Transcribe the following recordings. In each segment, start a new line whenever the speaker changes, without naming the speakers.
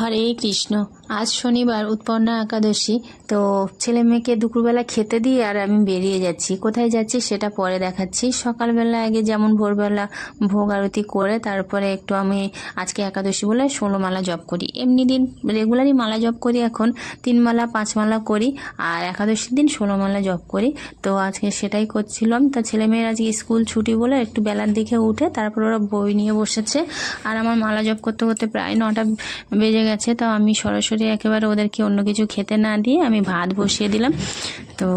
হরে কৃষ্ণ। আজ শনিবার উৎপন্না একাদশী। তো ছেলে মেয়েকে দুপুরবেলা খেতে দিয়ে আর আমি বেরিয়ে যাচ্ছি। কোথায় যাচ্ছি সেটা পরে দেখাচ্ছি। সকালবেলা আগে যেমন ভোরবেলা ভোগ আরতি করে তারপরে একটু আমি আজকে একাদশী বলে 16 মালা জপ করি। এমনি দিন রেগুলারই মালা জপ করি, এখন 3 মালা 5 মালা করি, আর একাদশীর দিন 16 মালা জপ করি। তো আজকে সেটাই করছিলাম। তা ছেলে মেয়ের আজকে স্কুল ছুটি বলে একটু বেলার দিকে উঠে তারপর ওরা বই নিয়ে বসেছে, আর আমার মালা জপ করতে করতে প্রায় 9টা বেজে গেছে। তো আমি সরাসরি একেবারে ওদেরকে অন্য কিছু খেতে না দিয়ে আমি ভাত বসিয়ে দিলাম। তো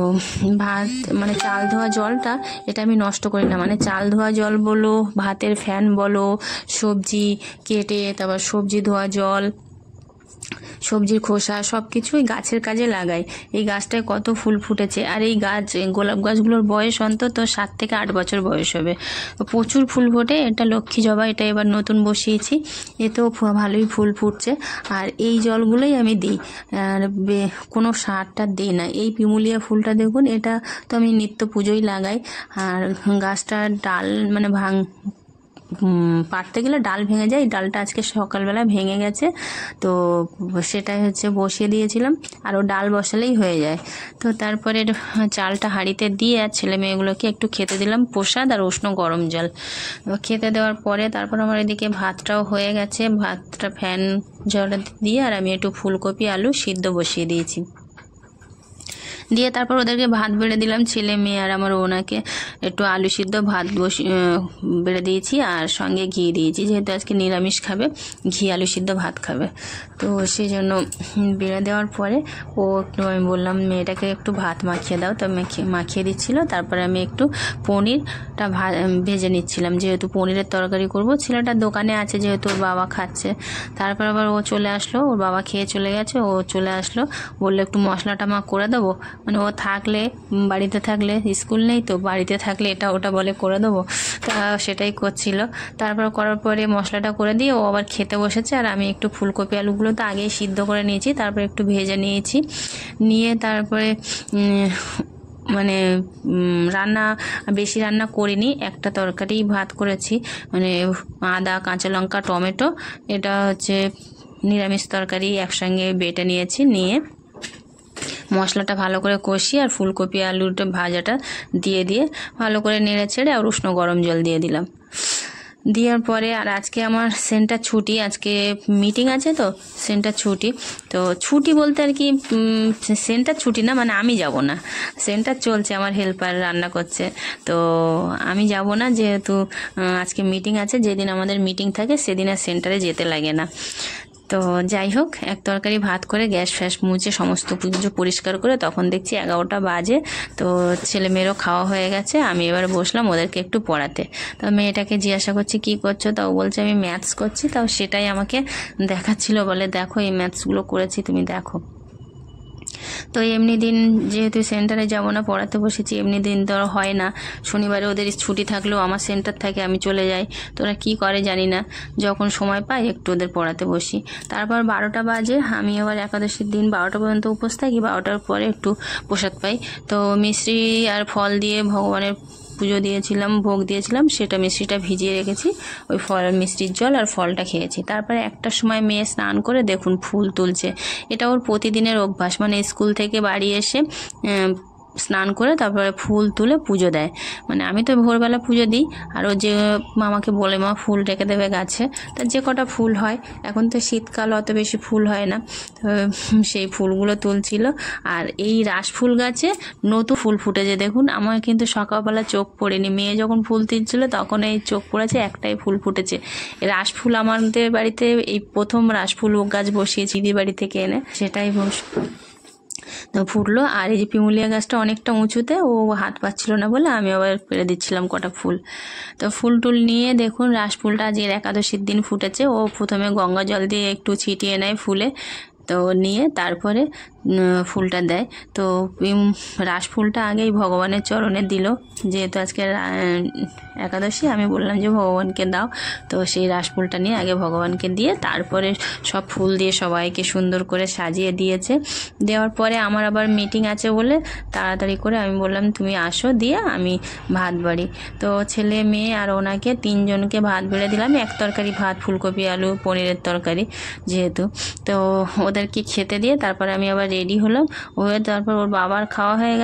ভাত মানে চাল ধোয়া জলটা এটা আমি নষ্ট করি না, মানে চাল ধোয়া জল বলো, ভাতের ফ্যান বলো, সবজি কেটে তারপর সবজি ধোয়া জল, সবজির খোসা সব কিছুই গাছের কাজে লাগাই। এই গাছটায় কত ফুল ফুটেছে, আর এই গাছ গোলাপ গাছগুলোর বয়স অন্তত 7 থেকে 8 বছর বয়স হবে। প্রচুর ফুল ফোটে। এটা লক্ষ্মী জবা, এটা এবার নতুন বসিয়েছি, এতেও ভালোই ফুল ফুটছে। আর এই জলগুলোই আমি দিই, আর কোনো সারটা দিই না। এই পিমুলিয়া ফুলটা দেখুন, এটা তো আমি নিত্য পুজোই লাগাই। আর গাছটার ডাল মানে পাড়তে গেলে ডাল ভেঙে যায়, ডালটা আজকে সকালবেলা ভেঙে গেছে। তো সেটাই হচ্ছে বসিয়ে দিয়েছিলাম, আর ও ডাল বসালেই হয়ে যায়। তো তারপরে চালটা হাঁড়িতে দিয়ে আর ছেলে মেয়েগুলোকে একটু খেতে দিলাম প্রসাদ আর উষ্ণ গরম জল। খেতে দেওয়ার পরে তারপর আমার এদিকে ভাতটাও হয়ে গেছে। ভাতটা ফ্যান জলে দিয়ে আর আমি একটু ফুলকপি আলু সিদ্ধ বসিয়ে দিয়েছি, দিয়ে তারপর ওদেরকে ভাত বেড়ে দিলাম। ছেলে মেয়ে আর আমার ওনাকে একটু আলু সিদ্ধ ভাত বেড়ে দিয়েছি, আর সঙ্গে ঘি দিয়েছি, যেহেতু আজকে নিরামিষ খাবে, ঘি আলু সিদ্ধ ভাত খাবে। তো সেই জন্য বেড়ে দেওয়ার পরে আমি বললাম মেয়েটাকে একটু ভাত মাখিয়ে দাও, তো মাখিয়ে দিচ্ছিল। তারপরে আমি একটু পনিরটা ভেজে নিচ্ছিলাম, যেহেতু পনিরের তরকারি করব। ছেলেটা দোকানে আছে, যেহেতু ওর বাবা খাচ্ছে। তারপর আবার ও চলে আসলো, ওর বাবা খেয়ে চলে গেছে, ও চলে আসলো, বললো একটু মশলাটা মা করে দেবো। মানে ও থাকলে, বাড়িতে থাকলে, স্কুল নেই তো, বাড়িতে থাকলে এটা ওটা বলে করে দেবো, তা সেটাই করছিল। তারপর করার পরে মশলাটা করে দিয়ে ও আবার খেতে বসেছে, আর আমি একটু ফুলকপি আলুগুলো তো আগেই সিদ্ধ করে নিয়েছি, তারপরে একটু ভেজে নিয়েছি। নিয়ে তারপরে মানে বেশি রান্না করিনি, একটা তরকারি ভাত করেছি, মানে আদা কাঁচা লঙ্কা টমেটো, এটা হচ্ছে নিরামিষ তরকারি একসঙ্গে বেটে নিয়েছি। নিয়ে মশলাটা ভালো করে কষিয়ে আর ফুলকপি আলুটা ভাজাটা দিয়ে ভালো করে নেড়ে ছেড়ে আর উষ্ণ গরম জল দিয়ে দিলাম। দেওয়ার পরে আর আজকে আমার সেন্টার ছুটি, আজকে মিটিং আছে, তো সেন্টার ছুটি। তো ছুটি বলতে আর কি সেন্টার ছুটি না, মানে আমি যাব না, সেন্টার চলছে, আমার হেল্পার রান্না করছে, তো আমি যাব না, যেহেতু আজকে মিটিং আছে। যেদিন আমাদের মিটিং থাকে সেদিন আর সেন্টারে যেতে লাগে না। তো যাই হোক, এক তরকারি ভাত করে গ্যাস ফ্যাস মুছে সমস্ত পুজো পরিষ্কার করে তখন দেখছি 11টা বাজে। তো ছেলে মেয়েরও খাওয়া হয়ে গেছে, আমি এবার বসলাম ওদেরকে একটু পড়াতে। তো মেয়েটাকে জিজ্ঞাসা করছি কী করছো, তাও বলছে আমি ম্যাথস করছি। তাও সেটাই আমাকে দেখাচ্ছিল, বলে দেখো এই ম্যাথসগুলো করেছি, তুমি দেখো। তো এমনি দিন যেহেতু সেন্টারে যাব না, পড়াতে বসেছি, এমনি দিন তো হয় না। শনিবারে ওদের ছুটি থাকলেও আমার সেন্টার থাকে, আমি চলে যাই। তো ওরা কী করে জানি না, যখন সময় পাই একটু ওদের পড়াতে বসি। তারপর 12টা বাজে, আমি আবার একাদশীর দিন 12টা পর্যন্ত উপোস থাকি, 12টার পরে একটু প্রসাদ পাই। তো মিষ্টি আর ফল দিয়ে ভগবানের পুজো দিয়েছিলাম, ভোগ দিয়েছিলাম, সেটা মিষ্টিটা ভিজিয়ে রেখেছি, ওই ফল মিষ্টির জল আর ফলটা খেয়েছি। তারপরে 1টার সময় মেয়ে স্নান করে দেখুন ফুল তুলছে। এটা ওর প্রতিদিনের অভ্যাস, মানে স্কুল থেকে বাড়ি এসে স্নান করে তারপরে ফুল তুলে পুজো দেয়। মানে আমি তো ভোরবেলা পুজো দিই, আর ও যে মামাকে বলে মা ফুল রেখে দেবে গাছে, তার যে কটা ফুল হয়, এখন তো শীতকাল অত বেশি ফুল হয় না, তো সেই ফুলগুলো তুলছিল। আর এই রাস ফুল গাছে নতুন ফুল ফুটেছে দেখুন, আমার কিন্তু সকালবেলা চোখ পড়েনি, মেয়ে যখন ফুল তুলছিল তখন এই চোখ পড়েছে, একটাই ফুল ফুটেছে। রাস ফুল আমাদের বাড়িতে এই প্রথম রাস ফুল গাছ বসিয়েছি দিদি বাড়ি থেকে এনে, সেটাই তো ফুটলো। আর এই যে পিমুলিয়া গাছটা অনেকটা উঁচুতে, ও হাত পাচ্ছিল না বলে আমি আবার পেরে দিচ্ছিলাম কটা ফুল। তো ফুল টুল নিয়ে দেখুন রাস ফুলটা যে একাদশীর দিন ফুটেছে, ও প্রথমে গঙ্গা জল দিয়ে একটু ছিটিয়ে নেয় ফুলে, তো নিয়ে তারপরে ফুলটা দেয়। তো রাস ফুলটা আগেই ভগবানের চরণে দিল, যেহেতু আজকে একাদশী, আমি বললাম যে ভগবানকে দাও। তো সেই রাস ফুলটা নিয়ে আগে ভগবানকে দিয়ে তারপরে সব ফুল দিয়ে সবাইকে সুন্দর করে সাজিয়ে দিয়েছে। দেওয়ার পরে আমার আবার মিটিং আছে বলে তাড়াতাড়ি করে আমি বললাম তুমি আসো, দিয়ে আমি ভাত বাড়ি। তো ছেলে মেয়ে আর ওনাকে 3 জনকে ভাত বেড়ে দিলাম, এক তরকারি ভাত, ফুলকপি আলু পনিরের তরকারি যেহেতু। তো ওদেরকে খেতে দিয়ে তারপরে আমি আবার রেডি হলাম, হয়ে তারপর ওর বাবার খাওয়া হয়ে গেছে।